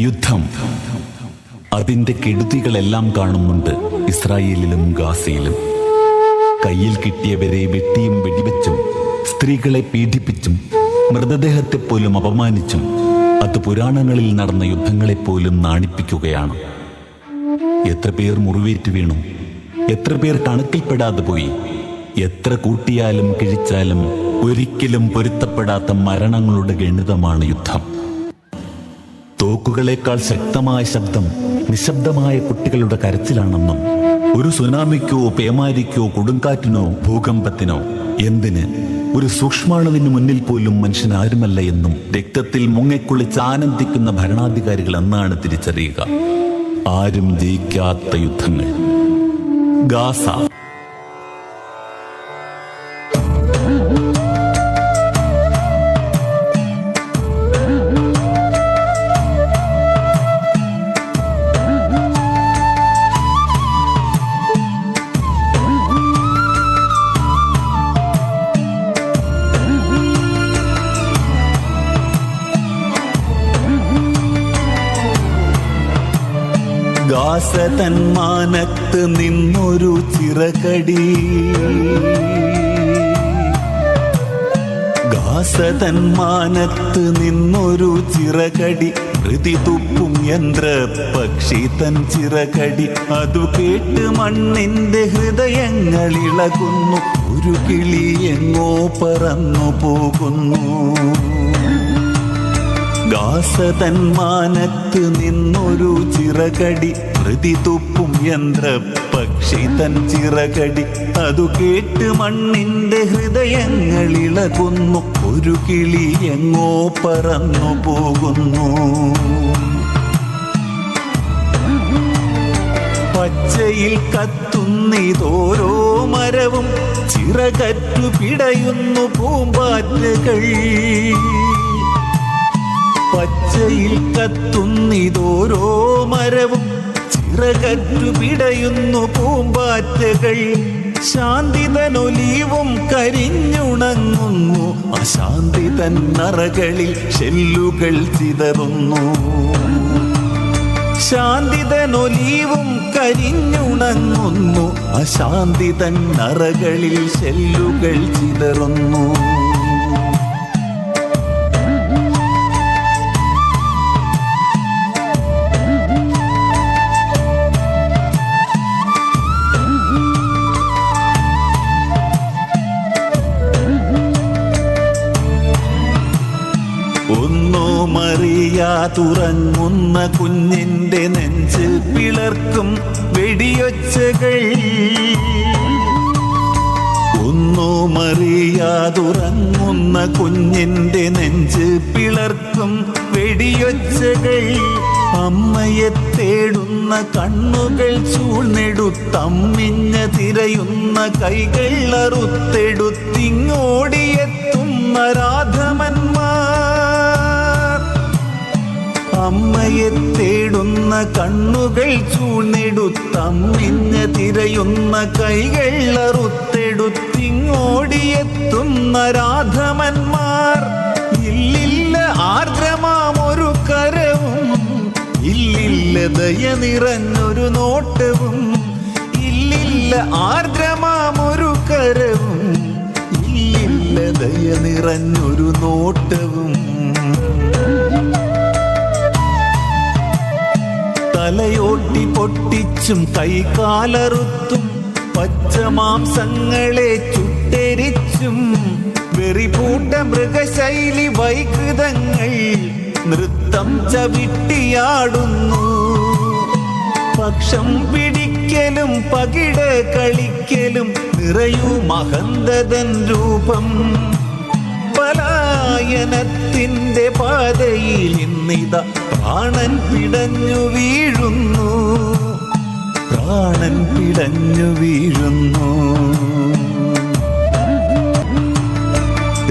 യുദ്ധം, അതിൻ്റെ കെടുതികളെല്ലാം കാണുന്നുണ്ട് ഇസ്രായേലിലും ഗാസയിലും. കയ്യിൽ കിട്ടിയവരെ വെട്ടിയും വെടിവെച്ചും, സ്ത്രീകളെ പീഡിപ്പിച്ചും, മൃതദേഹത്തെപ്പോലും അപമാനിച്ചും, അത് പുരാണങ്ങളിൽ നടന്ന യുദ്ധങ്ങളെപ്പോലും നാണിപ്പിക്കുകയാണ്. എത്ര പേർ മുറിവേറ്റ് വീണു, എത്ര പേർ കണക്കിൽപ്പെടാതെ പോയി. എത്ര കൂട്ടിയാലും കിഴിച്ചാലും ഒരിക്കലും പൊരുത്തപ്പെടാത്ത മരണങ്ങളുടെ ഗണിതമാണ് യുദ്ധം. തോക്കുകളേക്കാൾ ശക്തമായ ശബ്ദം നിശബ്ദമായ കുട്ടികളുടെ കരച്ചിലാണെന്നും, ഒരു സുനാമിക്കോ പേമാരിക്കോ കൊടുങ്കാറ്റിനോ ഭൂകമ്പത്തിനോ എന്തിന് ഒരു സൂക്ഷ്മാണുവിന് മുന്നിൽ പോലും മനുഷ്യൻ ആരുമല്ല എന്നും രക്തത്തിൽ മുങ്ങിക്കുളിച്ച് ആനന്ദിക്കുന്ന ഭരണാധികാരികൾ എന്നാണ് തിരിച്ചറിയുക. ആരും ജയിക്കാത്ത യുദ്ധങ്ങൾ. ഗാസ. ഗാസ തൻ മാനത്ത് നിന്നൊരു ചിറകടി, ഗാസ തൻ മാനത്ത് നിന്നൊരു ചിറകടി, പ്രതിതുപ്പും യന്ത്ര പക്ഷി തൻ ചിറകടി. അതു കേട്ട് മണ്ണിന്റെ ഹൃദയങ്ങൾ ഇളകുന്നു, ഒരു കിളി എങ്ങോ പറന്നു പോകുന്നു. ഗാസ തൻ മാനത്ത് നിന്നൊരു ചിറകടി, പ്രതിതുപ്പും യന്ത്ര പക്ഷി തൻ ചിറകടി. അതു കേട്ട് മണ്ണിന്റെ ഹൃദയങ്ങൾ ഇളകുന്നു, ഒരു കിളി എങ്ങോ പറന്നു പോകുന്നു. പച്ചയിൽ കത്തുന്നിതോരോ മരവും, ചിറകറ്റു പിടയുന്നു പൂമ്പാറ്റകൾ. പച്ചയിൽ കത്തുന്നിതോരോ മരവും, ചിറകറ്റു പിടയുന്നു പൂമ്പാറ്റകൾ. ശാന്തിതനൊലിവും കരിഞ്ഞുണങ്ങുന്നു, അശാന്തിതൻ നറകളിൽ ഷെല്ലുകൾ ചിതറുന്നു. ശാന്തിതനൊലിവും കരിഞ്ഞുണങ്ങുന്നു, അശാന്തിതൻ നറകളിൽ ഷെല്ലുകൾ ചിതറുന്നു. തുറങ്ങുന്ന കുഞ്ഞിന്റെ നെഞ്ച് പിളർക്കും വെടിയൊച്ചകൾ. ഒന്നുമറിയാതുറങ്ങുന്ന കുഞ്ഞിന്റെ നെഞ്ച് പിളർക്കും വെടിയൊച്ചകൾ. അമ്മയെ തേടുന്ന കണ്ണുകൾ ചൂഴ്ന്നെടുത്തമ്മിഞ്ഞ തിരയുന്ന കൈകൾ അറുത്തെടുത്തിങ്ങോടിയെത്തുന്ന രാധമന്മാർ. അമ്മയെ തേടുന്ന കണ്ണുകൾ ചൂഴ്ന്നെടുത്തമ്മിഞ്ഞ തിരയുന്ന കൈകൾ അറുത്തെടുത്തിങ്ങോടിയെത്തുന്ന രാധമന്മാർ. ഇല്ലില്ല ആർദ്രമാമൊരു കരവും, ഇല്ലില്ല ദയ നിറഞ്ഞൊരു നോട്ടവും. ഇല്ലില്ല ആർദ്രമാമൊരു കരവും, ഇല്ലില്ല ദയ നിറഞ്ഞൊരു നോട്ടവും. തലയോട്ടി പൊട്ടിച്ചും കൈകാലറുത്തും, പച്ചമാംസങ്ങളെ ചുട്ടെരിച്ചും, വെറിപൂട്ട മൃഗശൈലി വൈകൃതങ്ങൾ നൃത്തം ചവിട്ടിയാടുന്നു. പക്ഷം പിടിക്കലും പകിട കളിക്കലും നിറയൂ മഹന്തതൻ രൂപം. പലായനത്തിന്റെ പാതയിൽ ഇന്നിതാ പ്രാണൻ പിടഞ്ഞു വീഴുന്നു, പ്രാണൻ പിടഞ്ഞു വീഴുന്നു.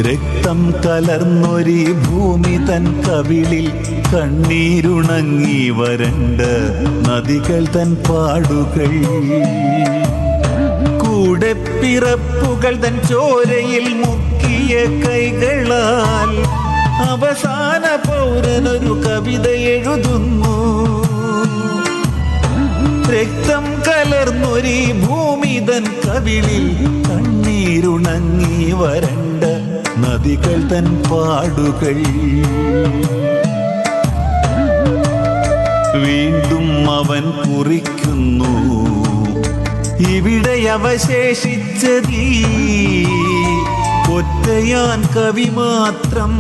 രക്തം കലർന്നൊരീ ഭൂമി തൻ കവിളിൽ കണ്ണീരുണങ്ങി വരണ്ട നദികൾ തൻ പാടുകൾ. കൂടെ പിറപ്പുകൾ തൻ ചോരയിൽ മുക്കിയ കൈകളാൽ അവസാന പൗരനൊരു കവിത എഴുതുന്നു. രക്തം കലർന്നൊരീ ഭൂമിതൻ കവിളിൽ കണ്ണീരുണങ്ങി വരണ്ട നദികൾ തൻ പാടുകൾ. വീണ്ടും അവൻ കുറിക്കുന്നു, ഇവിടെ അവശേഷിച്ചതീ ഒറ്റയാൻ കവി മാത്രം.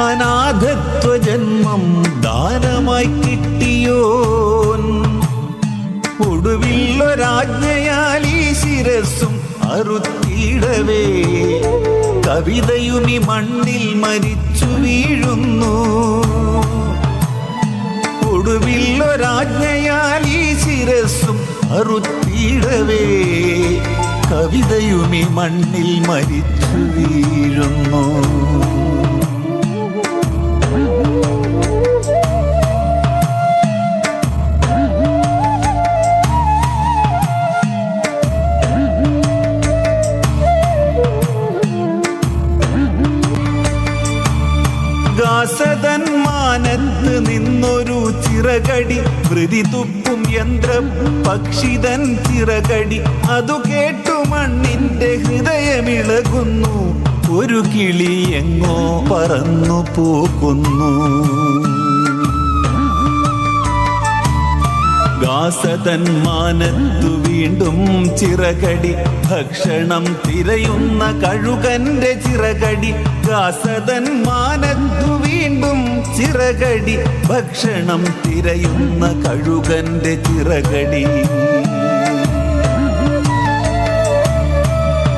അനാഥത്വ ജന്മം ദാനമായി കിട്ടിയോൻ, ഒടുവിൽ ഒരാജ്ഞയാൽ ഈ ശിരസ്സും അറുത്തിടവേ കവിതയുമി മണ്ണിൽ മരിച്ചു വീഴുന്നു. ഒടുവിൽ ഒരാജ്ഞയാൽ ഈ ശിരസ്സും അറുത്തിടവേ കവിതയുമി മണ്ണിൽ മരിച്ചു വീഴുന്നു. ഗാസതൻ മാനത്ത് നിന്നൊരു ചിറകടി, വൃതി തുപ്പും യന്ത്രം പക്ഷിതൻ ചിറകടി. അതു കേട്ടു മണ്ണിന്റെ ഹൃദയമിളകുന്നു, ഒരു കിളി എങ്ങോ പറന്നു പോകുന്നു. ഗാസതൻ മാനത്തു വീണ്ടും ചിറകടി, ഭക്ഷണം തിരയുന്ന കഴുകന്റെ ചിറകടി. ഗാസതൻ മാനത്തു വീണ്ടും ചിറകടി, ഭക്ഷണം തിരയുന്ന കഴുകന്റെ ചിറകടി.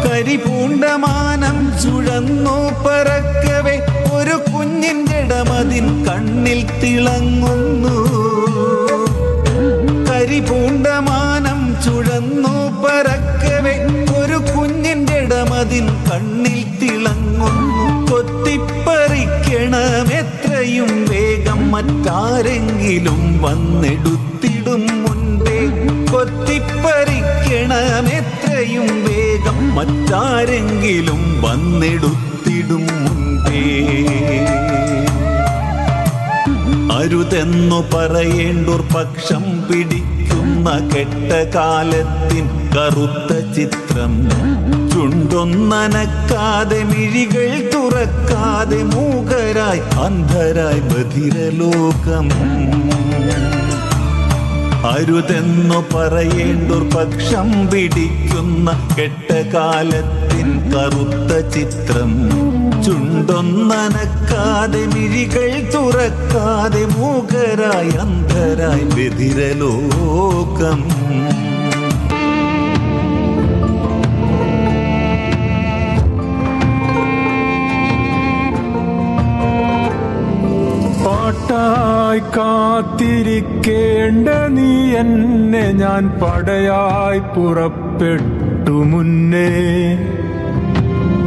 കരിപൂണ്ട മാനം ചുഴന്നു പറക്കവേ ഒരു കുഞ്ഞിന്റെ ഇടമതിൻ കണ്ണിൽ തിളങ്ങുന്നു. കരിപൂണ്ട മാനം ചുഴന്നു പറക്കവേ ഒരു കുഞ്ഞിന്റെ ഇടമതിൻ കണ്ണിൽ തിളങ്ങുന്നു. കൊത്തിപ്പറിക്കണം എത്രയും വേഗം, മറ്റാരെങ്കിലും വന്നെടുത്തിടും മുൻപേ. കൊത്തിപ്പറിക്കണം എത്രയും വേഗം, മറ്റാരെങ്കിലും വന്നെടുത്തിടും മുൻപേ. അരുതെന്നു പറയേണ്ടോർ പക്ഷം പിടിക്കുന്ന കെട്ടകാലത്തിൻ കറുത്ത ചിത്രം. ചുണ്ടൊന്നനക്കാതെ മിഴികൾ തുറക്കാതെ മൂകരായി അന്ധരായി ബധിരലോകം. അരുതെന്നു പറയേണ്ടോർ പക്ഷം പിടിക്കുന്ന കെട്ടകാലത്തിൻ കറുത്ത ചിത്രം. ചുണ്ടൊന്നനക്കാതെ മിഴികൾ തുറക്കാതെ മൂകരായി അന്ധരായി ബധിരലോകം. പാട്ടായി കാത്തിരിക്കേണ്ട നീ എന്നെ, ഞാൻ പടയായി പുറപ്പെട്ടു മുന്നേ.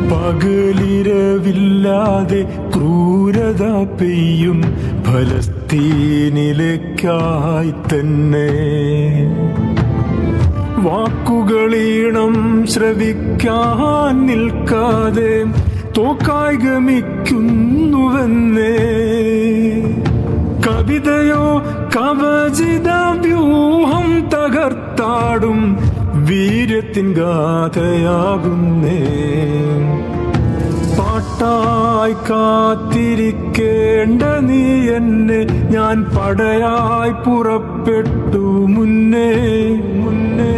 പകലിരവില്ലാതെ ക്രൂരത പെയ്യും ഫലസ്തീനിലേക്കായി തന്നെ. വാക്കുകളീണം ശ്രവിക്കാൻ നിൽക്കാതെ തോക്കായി ഗമിക്കുന്നുവെന്നേ. കവിതയോ കവചിത വ്യൂഹം തകർത്താടും വീര്യത്തിൻ ഗാഥയാകുന്നേ. പാട്ടായി കാത്തിരിക്കേണ്ട നീ എന്നെ, ഞാൻ പടയായി പുറപ്പെട്ടു മുന്നേ മുന്നേ.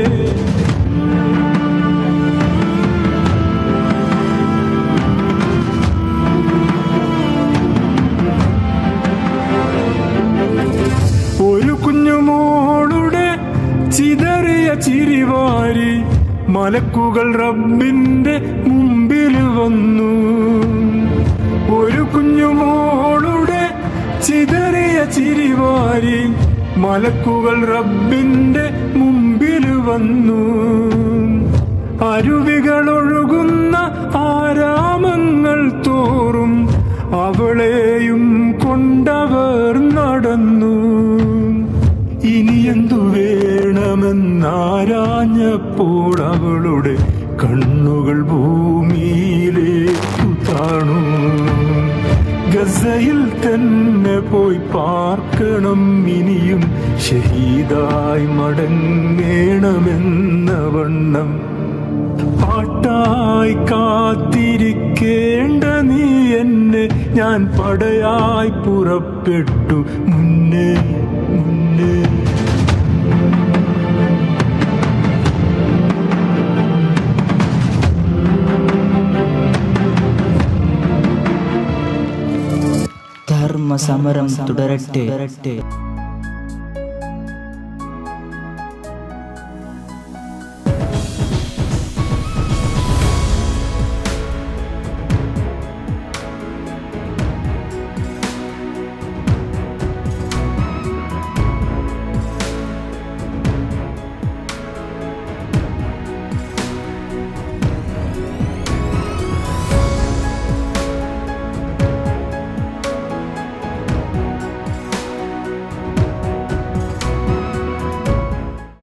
ഒരു കുഞ്ഞുമോളുടെ ചിതറിയ ചിരിവാരി മലക്കുകൾ റബ്ബിന്റെ മുമ്പിൽ വന്നു. ഒരു കുഞ്ഞുമോളുടെ ചിതറിയ ചിരിവാരി മലക്കുകൾ റബ്ബിന്റെ മുമ്പിൽ വന്നു. അരുവികളൊഴുകുന്ന ആരാമങ്ങൾ തോറും അവളെയും കൊണ്ടവർ നടന്നു. ഇനി എന്തു വേണമെന്നാരാഞ്ഞപ്പോൾ അവളുടെ കണ്ണുകൾ ഭൂമിയിലേക്കു താണു. ഗസയിൽ തന്നെ പോയി പാർക്കണം ഇനിയും ഷഹീദായി മടങ്ങേണമെന്ന വണ്ണം പാട്ടായി കാത്തിരിക്കേണ്ട നീ എന്നെ ഞാൻ പടയായി പുറപ്പെട്ടു മുന്നേ മുന്നേ ധർമ്മസമരം തുടരട്ടെ.